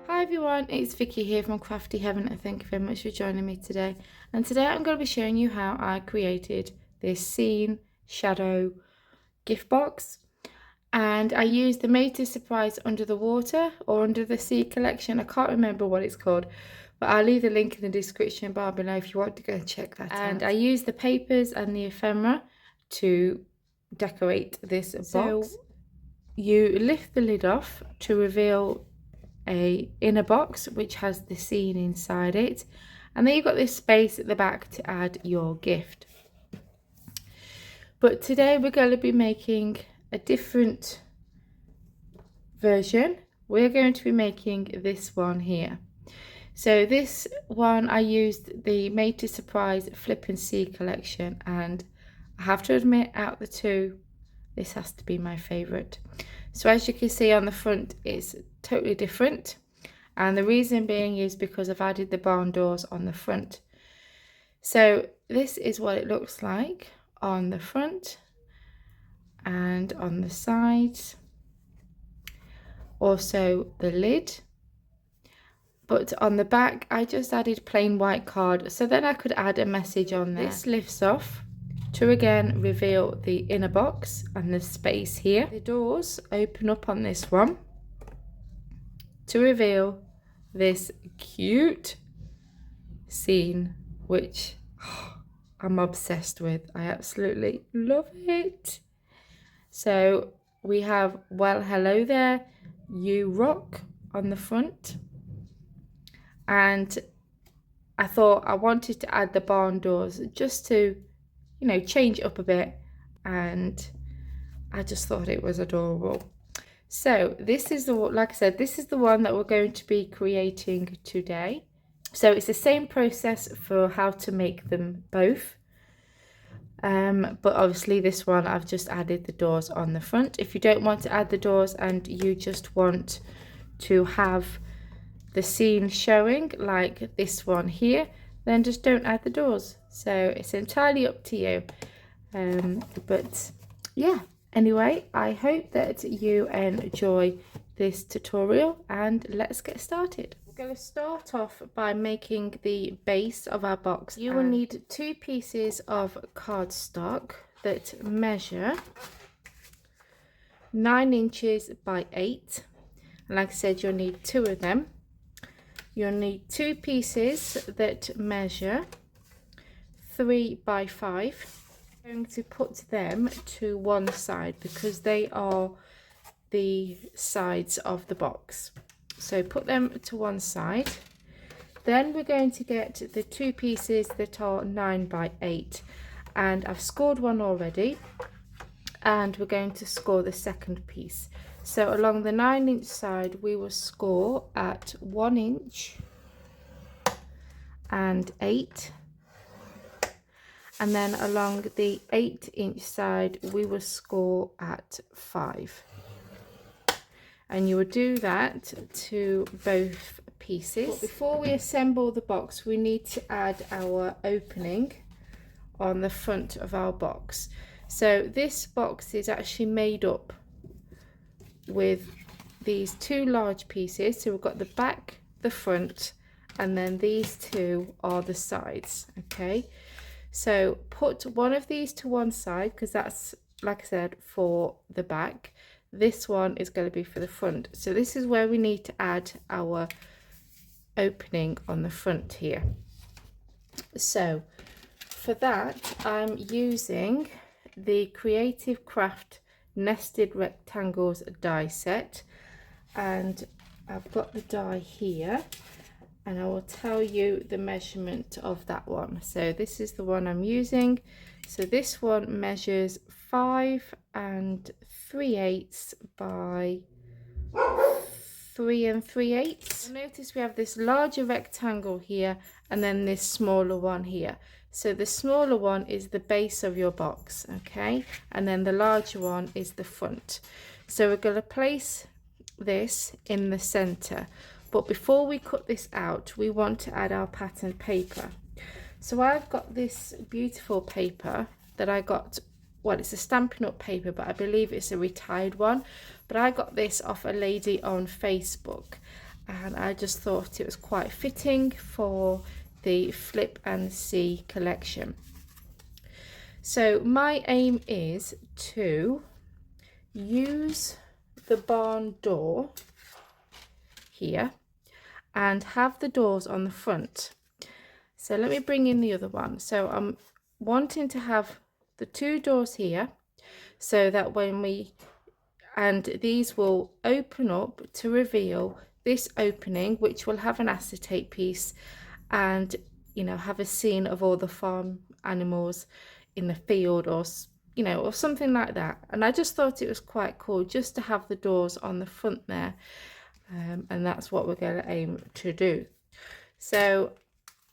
Hi everyone, it's Vicky here from Crafty Heaven and thank you very much for joining me today. And today I'm going to be showing you how I created this scene shadow gift box. And I used the Made to Surprise Under the Water or Under the Sea collection. I can't remember what it's called, but I'll leave the link in the description bar below if you want to go and check that out. And I used the papers and the ephemera to decorate this box. So you lift the lid off to reveal a inner box which has the scene inside it, and then you've got this space at the back to add your gift. But today we're going to be making a different version. We're going to be making this one here. So this one I used the Made to Surprise Flip and See collection, and I have to admit, out of the two, this has to be my favorite. So as you can see on the front, it's totally different, and the reason being is because I've added the barn doors on the front. So this is what it looks like on the front and on the sides, also the lid. But on the back I just added plain white card, so then I could add a message on there. This lifts off to again reveal the inner box and the space here. The doors open up on this one to reveal this cute scene, which I'm obsessed with. I absolutely love it. So we have "Well, hello there, you rock" on the front, and I thought I wanted to add the barn doors just to, you know, change it up a bit, and I just thought it was adorable. So this is the, like I said, this is the one that we're going to be creating today. So it's the same process for how to make them both, but obviously this one I've just added the doors on the front. If you don't want to add the doors and you just want to have the scene showing like this one here, then just don't add the doors. So it's entirely up to you. But yeah, anyway, I hope that you enjoy this tutorial, and let's get started. We're going to start off by making the base of our box. You will need 2 pieces of cardstock that measure 9 inches by 8. And like I said, you'll need 2 of them. You'll need 2 pieces that measure 3 by 5. I'm going to put them to one side because they are the sides of the box. So put them to one side. Then we're going to get the 2 pieces that are 9 by 8, and I've scored one already, and we're going to score the second piece. So along the 9-inch side we will score at 1 inch and 8, and then along the 8-inch side we will score at 5, and you will do that to both pieces. But before we assemble the box, we need to add our opening on the front of our box. So this box is actually made up with these 2 large pieces. So we've got the back, the front, and then these 2 are the sides. Okay, so put one of these to one side because that's, like I said, for the back. This one is going to be for the front. So this is where we need to add our opening on the front here. So for that I'm using the Creative Craft Nested Rectangles die set, and I've got the die here, and I will tell you the measurement of that one. So this is the one I'm using. So this one measures 5 3/8 by 3 3/8. Notice we have this larger rectangle here and then this smaller one here. So the smaller one is the base of your box, okay, and then the larger one is the front. So we're going to place this in the center, but before we cut this out we want to add our pattern paper. So I've got this beautiful paper that I got, well, it's a Stampin' Up paper, but I believe it's a retired one, but I got this off a lady on Facebook, and I just thought it was quite fitting for the Flip and See collection. So my aim is to use the barn door here and have the doors on the front. So let me bring in the other one. So I'm wanting to have the two doors here, so that and these will open up to reveal this opening, which will have an acetate piece, and you know, have a scene of all the farm animals in the field, or you know, or something like that. And I just thought it was quite cool just to have the doors on the front there, and that's what we're going to aim to do. So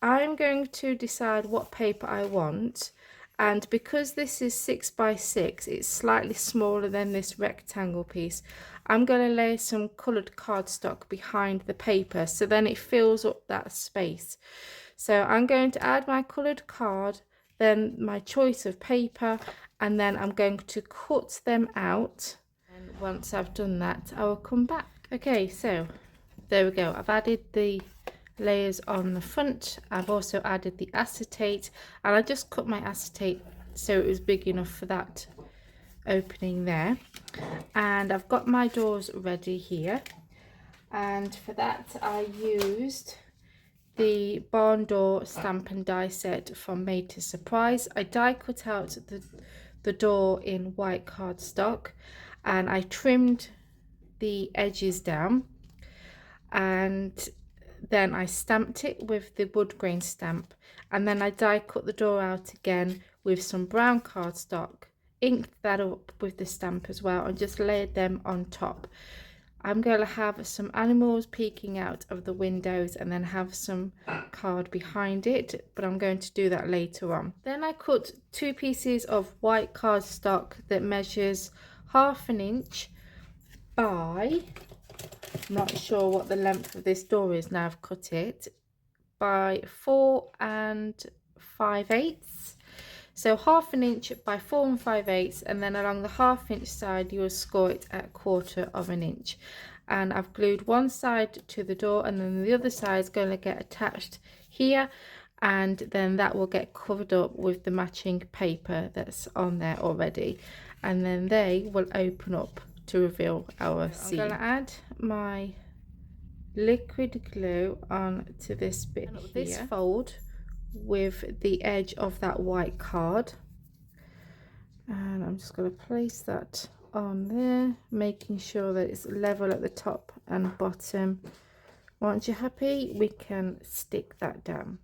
I'm going to decide what paper I want, and because this is 6 by 6, it's slightly smaller than this rectangle piece. I'm going to lay some coloured cardstock behind the paper, so then it fills up that space. So I'm going to add my coloured card, then my choice of paper, and then I'm going to cut them out. And once I've done that, I will come back. Okay, so there we go. I've added the layers on the front. I've also added the acetate, and I just cut my acetate so it was big enough for that opening there. And I've got my doors ready here, and for that I used the barn door stamp and die set from Made to Surprise. I die cut out the door in white cardstock, and I trimmed the edges down, and then I stamped it with the wood grain stamp, and then I die cut the door out again with some brown cardstock, inked that up with the stamp as well, and just layered them on top. I'm going to have some animals peeking out of the windows and then have some card behind it, but I'm going to do that later on. Then I cut 2 pieces of white cardstock that measures 1/2 inch by, I'm not sure what the length of this door is now I've cut it, by 4 5/8. So 1/2 inch by 4 5/8, and then along the 1/2 inch side you will score it at 1/4 inch. And I've glued one side to the door, and then the other side is going to get attached here, and then that will get covered up with the matching paper that's on there already, and then they will open up to reveal our scene. I'm going to add my liquid glue onto this bit here, this fold with the edge of that white card, and I'm just going to place that on there, making sure that it's level at the top and bottom. Once you're happy, we can stick that down.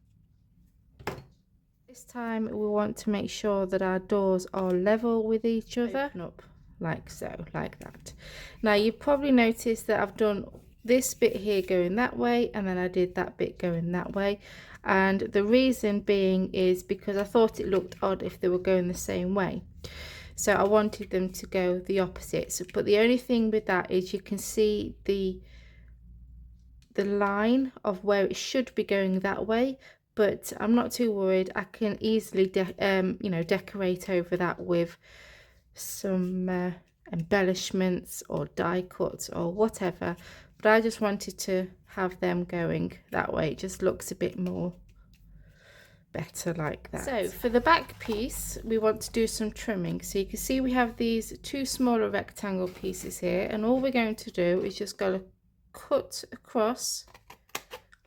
This time we want to make sure that our doors are level with each other. Open up like so, like that. Now you've probably noticed that I've done this bit here going that way, and then I did that bit going that way, and the reason being is because I thought it looked odd if they were going the same way, so I wanted them to go the opposites. But the only thing with that is you can see the line of where it should be going that way, but I'm not too worried. I can easily you know, decorate over that with some embellishments or die cuts or whatever, but I just wanted to have them going that way. It just looks a bit more better like that. So for the back piece we want to do some trimming. So you can see we have these 2 smaller rectangle pieces here, and all we're going to do is just go cut across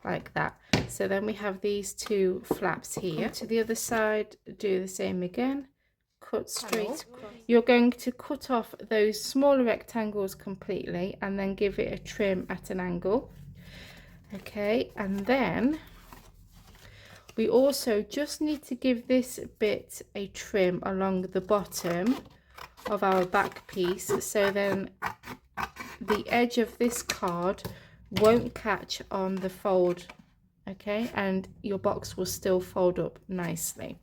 like that. So then we have these 2 flaps here. Come to the other side, do the same again, cut straight across. You're going to cut off those smaller rectangles completely and then give it a trim at an angle. Okay, and then we also just need to give this bit a trim along the bottom of our back piece, so then the edge of this card won't catch on the fold, okay, and your box will still fold up nicely.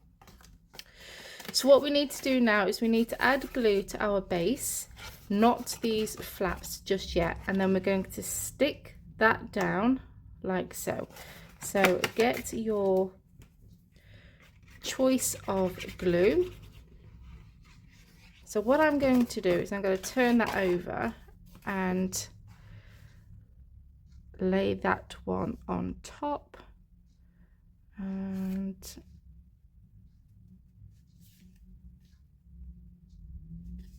So what we need to do now is we need to add glue to our base, not these flaps just yet, and then we're going to stick that down like so. So get your choice of glue. So what I'm going to do is I'm going to turn that over and lay that one on top and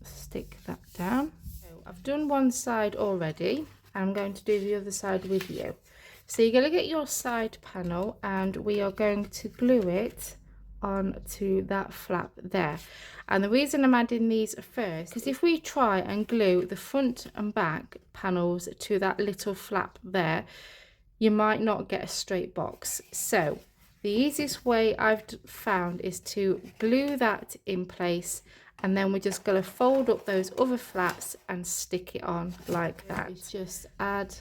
stick that down. So I've done one side already. I'm going to do the other side with you. So you're going to get your side panel and we are going to glue it onto that flap there. And the reason I'm adding these first is if we try and glue the front and back panels to that little flap there, you might not get a straight box. So the easiest way I've found is to glue that in place, and then we're just going to fold up those other flaps and stick it on like that. Just add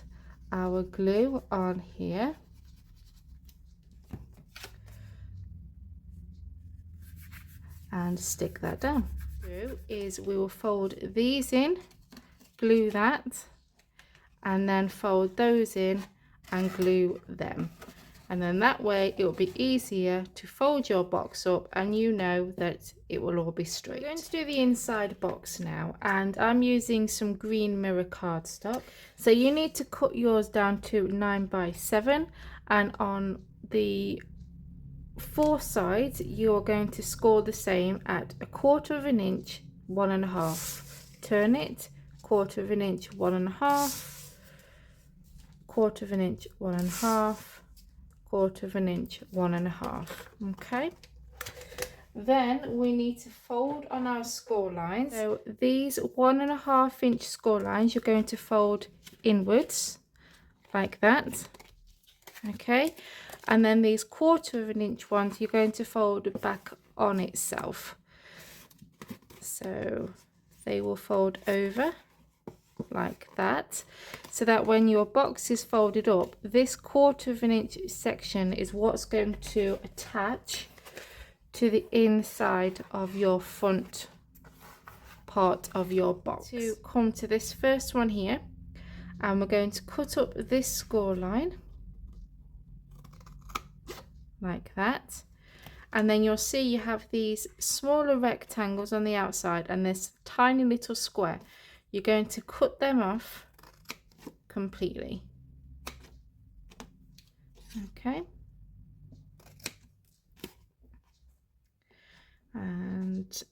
our glue on here. And stick that down. Is we will fold these in, glue that, and then fold those in and glue them. And then that way it will be easier to fold your box up and you know that it will all be straight. We're going to do the inside box now, and I'm using some green mirror cardstock. So you need to cut yours down to 9 by 7, and on the 4 sides you're going to score the same at 1/4 inch, 1.5. Turn it, 1/4 inch, 1.5, 1/4 inch, 1.5, 1/4 inch, 1.5. Okay, then we need to fold on our score lines. So these 1.5 inch score lines you're going to fold inwards like that. Okay, and then these 1/4 inch ones you're going to fold back on itself, so they will fold over like that, so that when your box is folded up, this 1/4 inch section is what's going to attach to the inside of your front part of your box. To come to this first one here, and we're going to cut up this score line like that, and then you'll see you have these smaller rectangles on the outside and this tiny little square. You're going to cut them off completely. Okay, and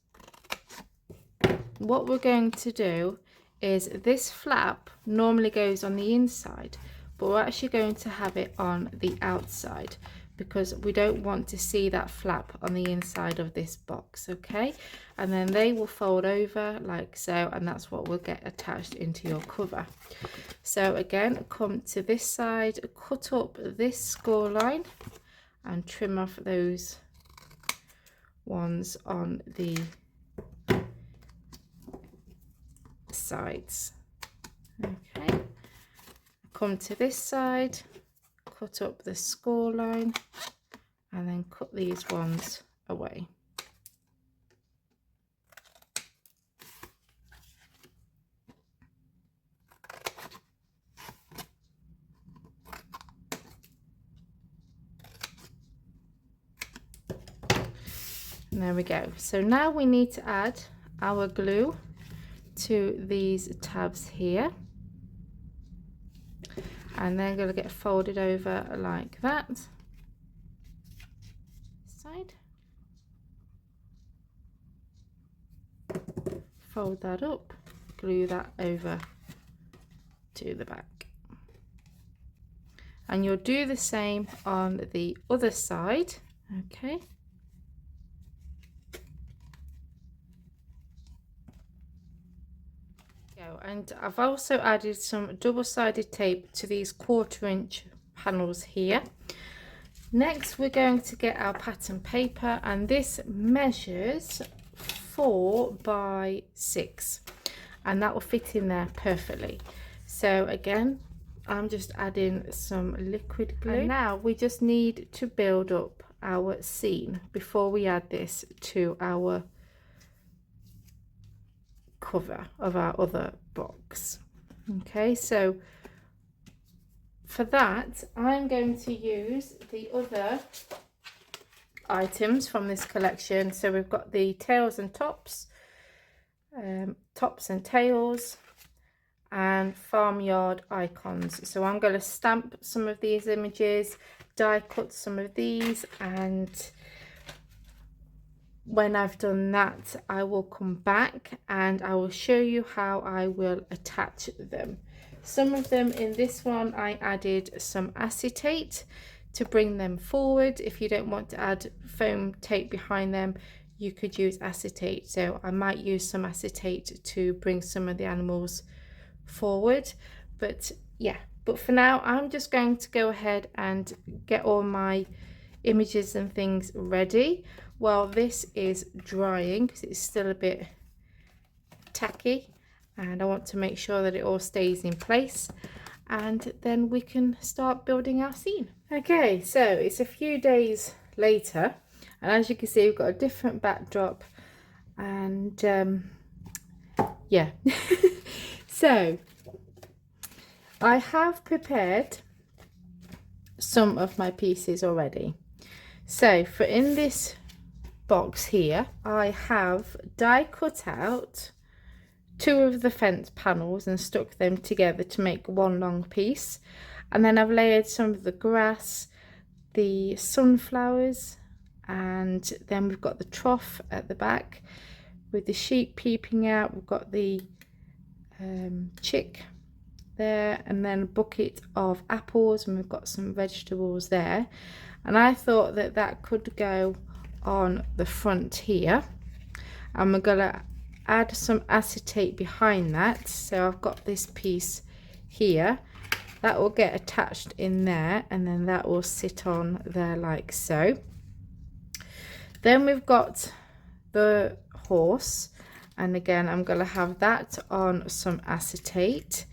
what we're going to do is, this flap normally goes on the inside, but we're actually going to have it on the outside because we don't want to see that flap on the inside of this box. Okay, and then they will fold over like so, and that's what will get attached into your cover. So again, come to this side, cut up this score line and trim off those ones on the sides. Okay, come to this side, cut up the score line, and then cut these ones away. And there we go. So now we need to add our glue to these tabs here, and they're going to get folded over like that. Side, fold that up, glue that over to the back, and you'll do the same on the other side. Okay, and I've also added some double-sided tape to these 1/4 inch panels here. Next we're going to get our pattern paper, and this measures 4 by 6, and that will fit in there perfectly. So again, I'm just adding some liquid glue, and now we just need to build up our scene before we add this to our cover of our other box. Okay, so for that I'm going to use the other items from this collection. So we've got the tails and tops, tops and tails, and farmyard icons. So I'm going to stamp some of these images, die cut some of these, and when I've done that, I will come back and I will show you how I will attach them. Some of them in this one, I added some acetate to bring them forward. If you don't want to add foam tape behind them, you could use acetate. So I might use some acetate to bring some of the animals forward. But yeah, but for now, I'm just going to go ahead and get all my images and things ready while this is drying, because it's still a bit tacky and I want to make sure that it all stays in place, and then we can start building our scene. Okay, so it's a few days later, and as you can see, we've got a different backdrop, and yeah. So I have prepared some of my pieces already. So for in this box here, I have die cut out 2 of the fence panels and stuck them together to make one long piece, and then I've layered some of the grass, the sunflowers, and then we've got the trough at the back with the sheep peeping out. We've got the chick there, and then a bucket of apples, and we've got some vegetables there. And I thought that that could go on the front here, and we're gonna add some acetate behind that. So I've got this piece here that will get attached in there, and then that will sit on there like so. Then we've got the horse, and again I'm gonna have that on some acetate,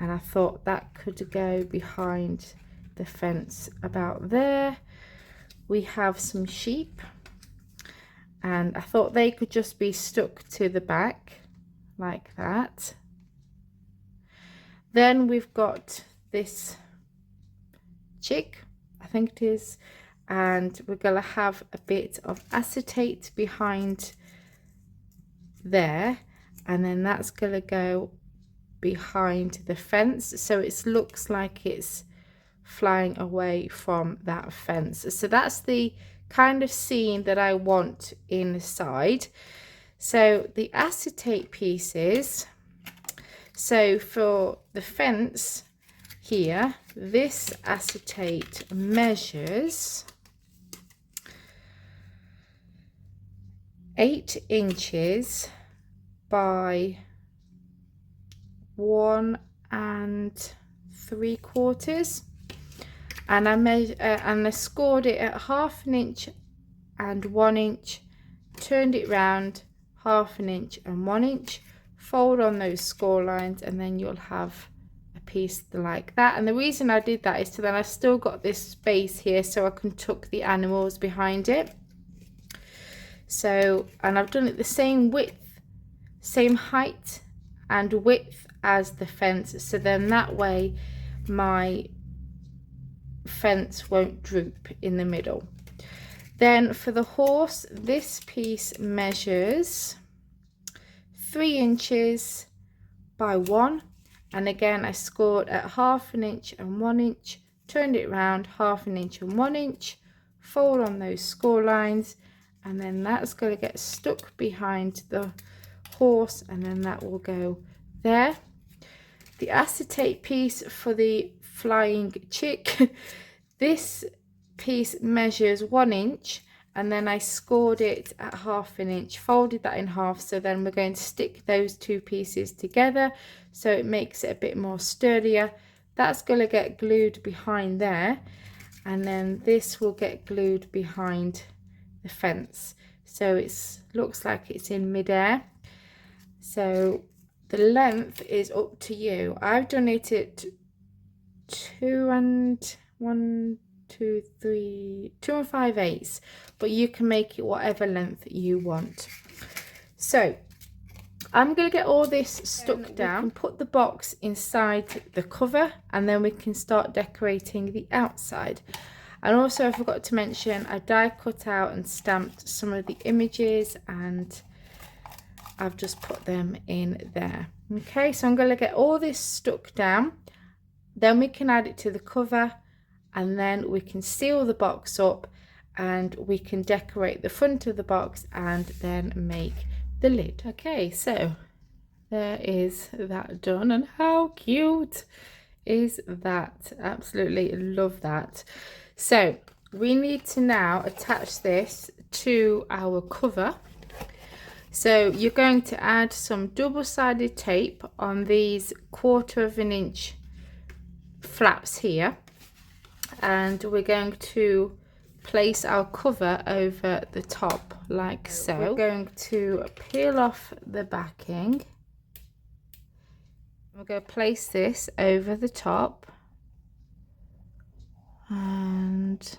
and I thought that could go behind the fence about there. We have some sheep, and I thought they could just be stuck to the back like that. Then we've got this chick, I think it is, and we're gonna have a bit of acetate behind there, and then that's gonna go behind the fence, so it looks like it's flying away from that fence. So that's the kind of scene that I want inside. So the acetate pieces, so for the fence here, this acetate measures 8 inches by 1 3/4, and I scored it at 1/2 inch and 1 inch, turned it round 1/2 inch and 1 inch, fold on those score lines, and then you'll have a piece like that. And the reason I did that is so then I still got this space here so I can tuck the animals behind it. So, and I've done it the same width, same height and width as the fence, so then that way my fence won't droop in the middle. Then for the horse, this piece measures 3 inches by 1, and again I scored at 1/2 inch and 1 inch, turned it round 1/2 inch and 1 inch, fold on those score lines, and then that's going to get stuck behind the horse, and then that will go there. The acetate piece for the flying chick, this piece measures 1 inch, and then I scored it at 1/2 inch, folded that in half, so then we're going to stick those 2 pieces together so it makes it a bit more sturdier. That's going to get glued behind there, and then this will get glued behind the fence, so it looks like it's in midair. So the length is up to you. I've done it at 2 5/8, but you can make it whatever length you want. So I'm going to get all this stuck down and put the box inside the cover, and then we can start decorating the outside. And also I forgot to mention, I die cut out and stamped some of the images and I've just put them in there. Okay, so I'm going to get all this stuck down. Then we can add it to the cover, and then we can seal the box up, and we can decorate the front of the box and then make the lid. Okay, so there is that done, and how cute is that? Absolutely love that. So we need to now attach this to our cover. So you're going to add some double-sided tape on these 1/4 of an inch flaps here, and we're going to place our cover over the top like so. We're going to peel off the backing. We're going to place this over the top, and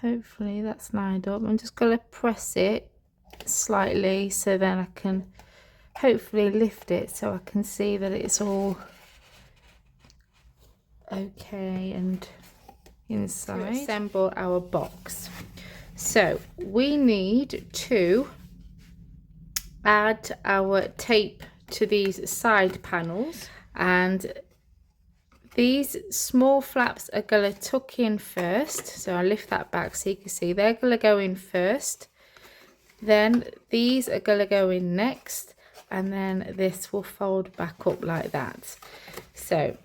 hopefully that's lined up. I'm just going to press it slightly so then I can hopefully lift it so I can see that it's all okay and inside. To assemble our box, so we need to add our tape to these side panels, and these small flaps are going to tuck in first. So I'll lift that back so you can see they're going to go in first, then these are going to go in next, and then this will fold back up like that. So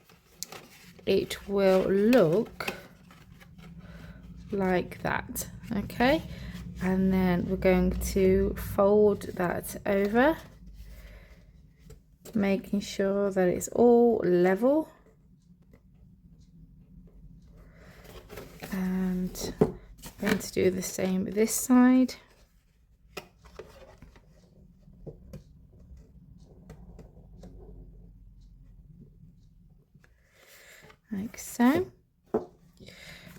it will look like that. Okay, and then we're going to fold that over, making sure that it's all level, and I'm going to do the same this side. Like so.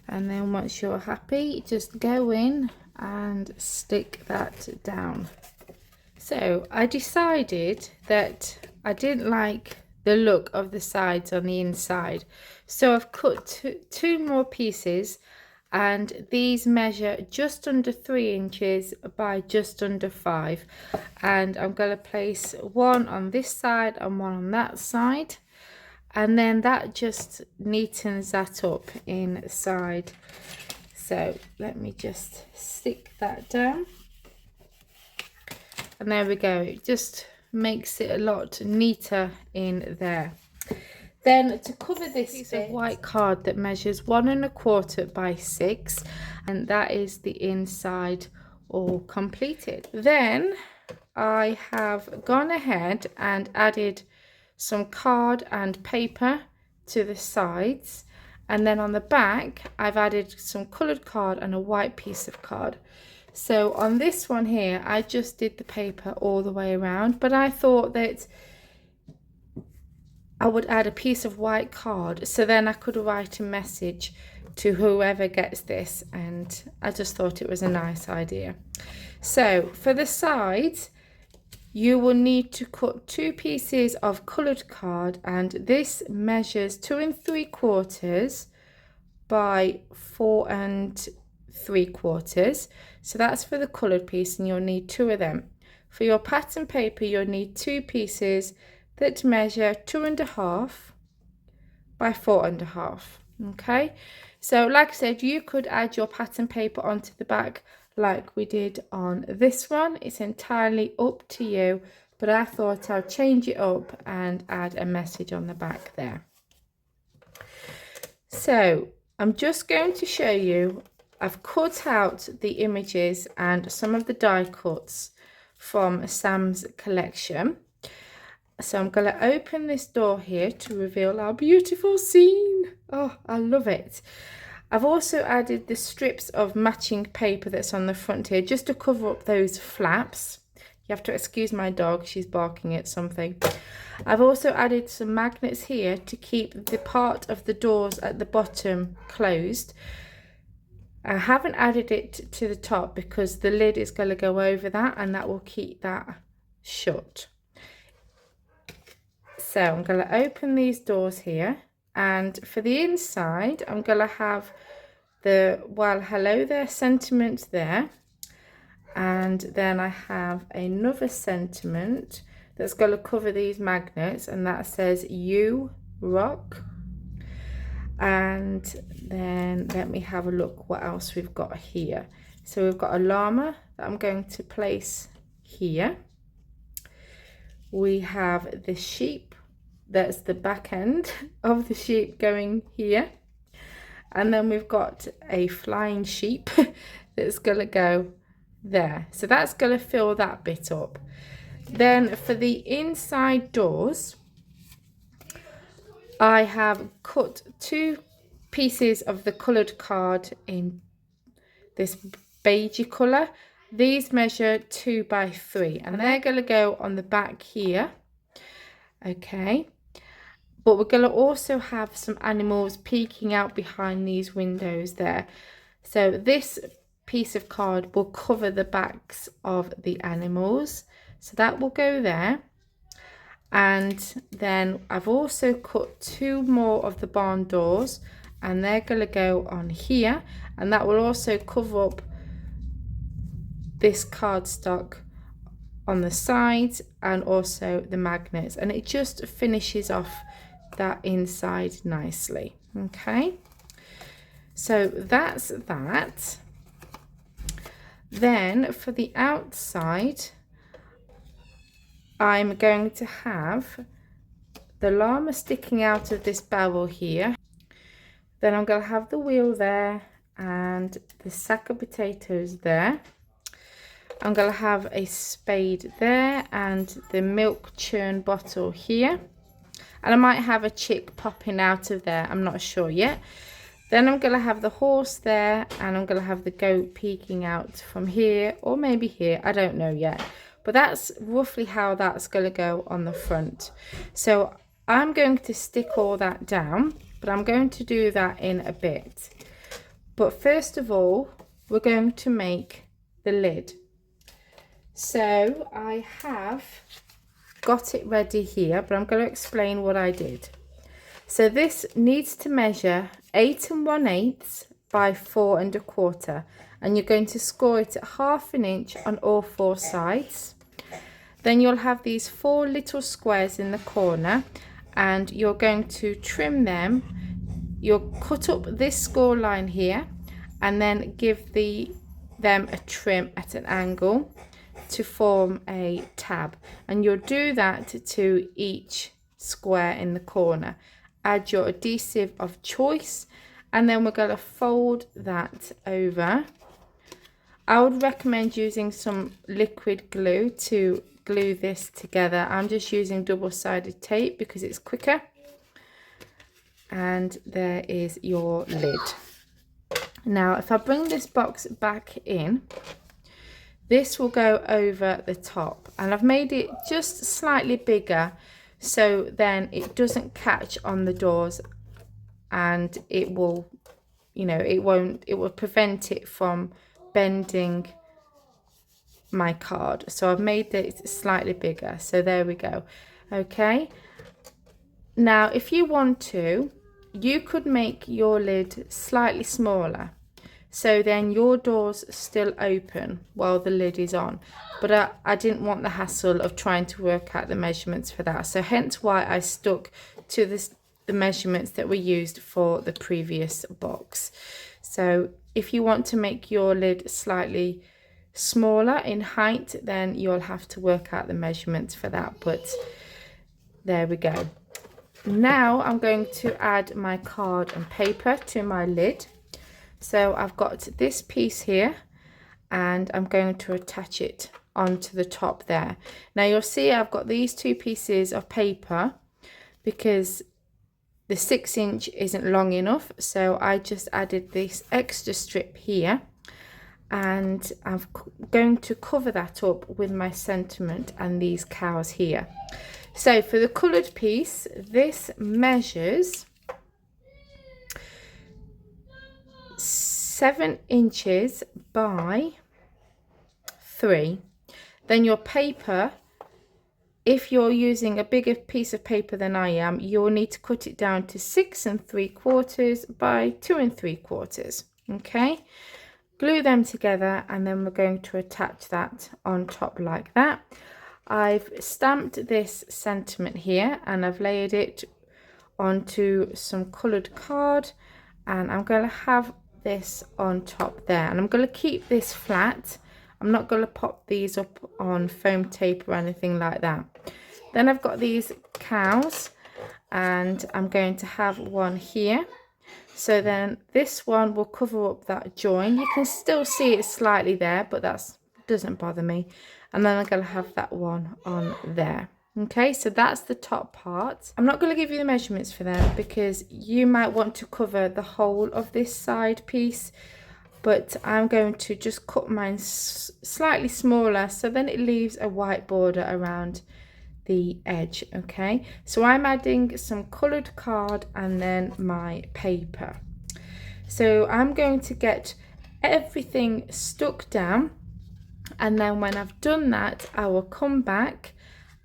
And then once you're happy, just go in and stick that down. So I decided that I didn't like the look of the sides on the inside, so I've cut two more pieces, and these measure just under 3 inches by just under 5, and I'm going to place one on this side and one on that side, and then that just neatens that up inside. So let me just stick that down, and there we go. It just makes it a lot neater in there. Then to cover this piece of white card that measures 1 1/4 by 6, and that is the inside all completed. Then I have gone ahead and added some card and paper to the sides, and then on the back I've added some coloured card and a white piece of card. So on this one here I just did the paper all the way around, but I thought that I would add a piece of white card so then I could write a message to whoever gets this, and I just thought it was a nice idea. So for the sides, you will need to cut 2 pieces of coloured card, and this measures 2 3/4 by 4 3/4. So that's for the coloured piece, and you'll need 2 of them. For your pattern paper, you'll need 2 pieces that measure 2 1/2 by 4 1/2. Okay, so like I said, you could add your pattern paper onto the back like we did on this one. It's entirely up to you, but I thought I'll change it up and add a message on the back there. So I'm just going to show you, I've cut out the images and some of the die cuts from Sam's collection. So I'm going to open this door here to reveal our beautiful scene. Oh, I love it. I've also added the strips of matching paper that's on the front here just to cover up those flaps. You have to excuse my dog, she's barking at something. I've also added some magnets here to keep the part of the doors at the bottom closed. I haven't added it to the top because the lid is going to go over that, and that will keep that shut. So I'm going to open these doors here, and for the inside I'm going to have the "Well, hello there" sentiment there, And then I have another sentiment that's going to cover these magnets, and that says "You rock." And then let me have a look what else we've got here. So we've got a llama that I'm going to place here. We have the sheep, that's the back end of the sheep going here. And then we've got a flying sheep that's going to go there. So that's going to fill that bit up. Then for the inside doors, I have cut 2 pieces of the coloured card in this beigey colour. These measure 2 by 3 and they're going to go on the back here. Okay, but we're going to also have some animals peeking out behind these windows there. So this piece of card will cover the backs of the animals. So that will go there. And then I've also cut 2 more of the barn doors and they're going to go on here, and that will also cover up this cardstock on the sides and also the magnets, and it just finishes off that inside nicely. Okay, so that's that. Then for the outside, I'm going to have the llama sticking out of this barrel here. Then I'm going to have the wheel there and the sack of potatoes there. I'm going to have a spade there and the milk churn bottle here. And I might have a chick popping out of there, I'm not sure yet. Then I'm going to have the horse there, and I'm going to have the goat peeking out from here or maybe here, I don't know yet. But that's roughly how that's going to go on the front. So I'm going to stick all that down, but I'm going to do that in a bit. But first of all, we're going to make the lid. So I have got it ready here, but I'm going to explain what I did. So this needs to measure 8 1/8 by 4 1/4, and you're going to score it at 1/2 inch on all 4 sides. Then you'll have these 4 little squares in the corner, and you're going to trim them. You'll cut up this score line here and then give them a trim at an angle to form a tab, and you'll do that to each square in the corner. Add your adhesive of choice, and then we're going to fold that over. I would recommend using some liquid glue to glue this together. I'm just using double-sided tape because it's quicker. And there is your lid. Now if I bring this box back in, this will go over the top, and I've made it just slightly bigger so then it doesn't catch on the doors, and it will, you know, it will prevent it from bending my card. So I've made it slightly bigger, so there we go. Okay, now if you want to, you could make your lid slightly smaller, so then your doors still open while the lid is on. But I didn't want the hassle of trying to work out the measurements for that, so hence why I stuck to the measurements that were used for the previous box. So if you want to make your lid slightly smaller in height, then you'll have to work out the measurements for that, but there we go. Now I'm going to add my card and paper to my lid. So I've got this piece here, and I'm going to attach it onto the top there. Now you'll see I've got these 2 pieces of paper because the 6 inch isn't long enough, so I just added this extra strip here, and I'm going to cover that up with my sentiment and these cows here. So for the coloured piece, this measures 7 inches by 3. Then your paper, if you're using a bigger piece of paper than I am, you'll need to cut it down to 6 3/4 by 2 3/4. Okay, glue them together, and then we're going to attach that on top like that. I've stamped this sentiment here and I've layered it onto some coloured card, and I'm going to have this on top there, and I'm going to keep this flat. I'm not going to pop these up on foam tape or anything like that. Then I've got these cows, and I'm going to have one here. So then this one will cover up that join. You can still see it slightly there, but that doesn't bother me. And then I'm going to have that one on there. Okay, so that's the top part. I'm not going to give you the measurements for them because you might want to cover the whole of this side piece, but I'm going to just cut mine slightly smaller, so then it leaves a white border around the edge. Okay, so I'm adding some coloured card and then my paper. So I'm going to get everything stuck down, and then when I've done that, I will come back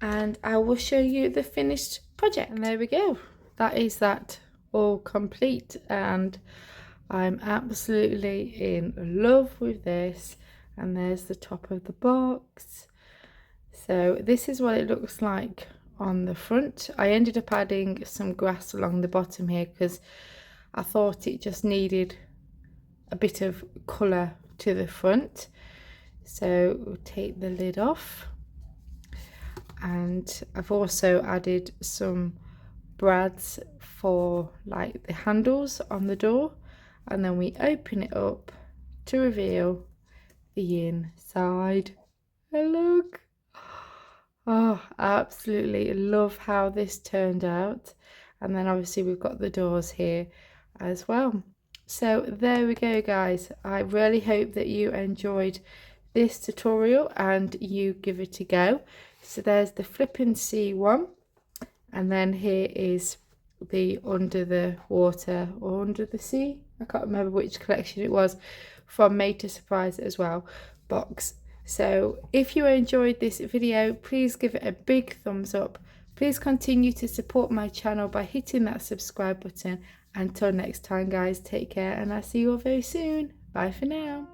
and I will show you the finished project. And there we go, that is that all complete, and I'm absolutely in love with this. And there's the top of the box. So this is what it looks like on the front. I ended up adding some grass along the bottom here because I thought it just needed a bit of colour to the front. So we'll take the lid off, and I've also added some brads for like the handles on the door, and then we open it up to reveal the inside. And look, oh, I absolutely love how this turned out. And then obviously we've got the doors here as well. So there we go, guys. I really hope that you enjoyed this tutorial and you give it a go. So there's the flip and see one, and then here is the under the water or under the sea, I can't remember which collection it was, from Made to Surprise as well box. So if you enjoyed this video, please give it a big thumbs up. Please continue to support my channel by hitting that subscribe button. Until next time, guys, take care, and I'll see you all very soon. Bye for now.